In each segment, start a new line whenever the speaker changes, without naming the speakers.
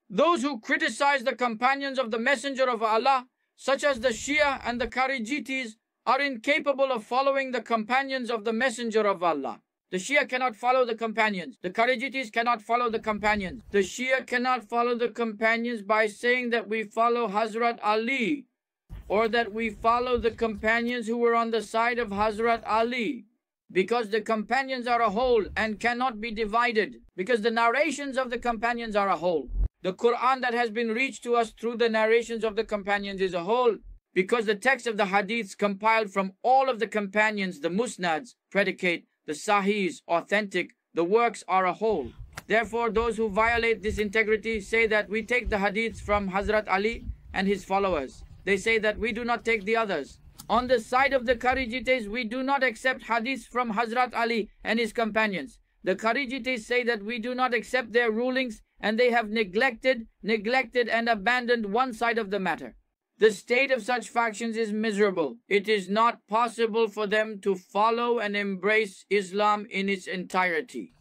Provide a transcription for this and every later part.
Those who criticize the companions of the Messenger of Allah, such as the Shia and the kharijites, are incapable of following the companions of the Messenger of Allah. The Shia cannot follow the companions. The kharijites cannot follow the companions. The Shia cannot follow the companions by saying that we follow Hazrat Ali, or that we follow the companions who were on the side of Hazrat Ali, because the companions are a whole and cannot be divided, because the narrations of the companions are a whole. The Quran that has been reached to us through the narrations of the companions is a whole, because the text of the hadiths compiled from all of the companions, the musnads, predicate, the sahihs, authentic, the works are a whole. Therefore, those who violate this integrity say that we take the hadiths from Hazrat Ali and his followers. They say that we do not take the others. On the side of the kharijites, we do not accept hadiths from Hazrat Ali and his companions. The kharijites say that we do not accept their rulings, and they have neglected and abandoned one side of the matter. The state of such factions is miserable. It is not possible for them to follow and embrace Islam in its entirety.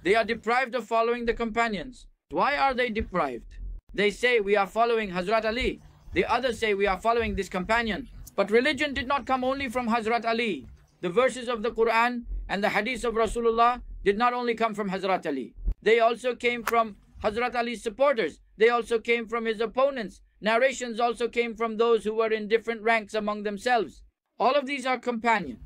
They are deprived of following the companions. Why are they deprived? They say we are following Hazrat Ali. The others say we are following this companion. But religion did not come only from Hazrat Ali. The verses of the Quran and the hadiths of Rasulullah did not only come from Hazrat Ali. They also came from Hazrat Ali's supporters. They also came from his opponents. Narrations also came from those who were in different ranks among themselves. All of these are companions.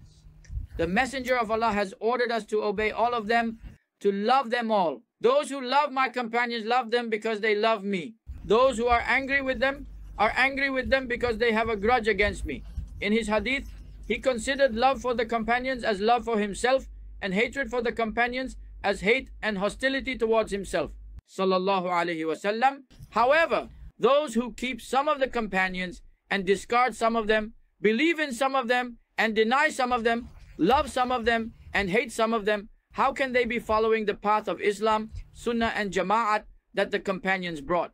The Messenger of Allah has ordered us to obey all of them, to love them all. Those who love my companions love them because they love me. Those who are angry with them are angry with them because they have a grudge against me. In his hadith, he considered love for the companions as love for himself, and hatred for the companions as hate and hostility towards himself. Sallallahu Alaihi Wasallam. However, those who keep some of the companions and discard some of them, believe in some of them and deny some of them, love some of them and hate some of them, how can they be following the path of Islam, Sunnah and Jama'at that the companions brought?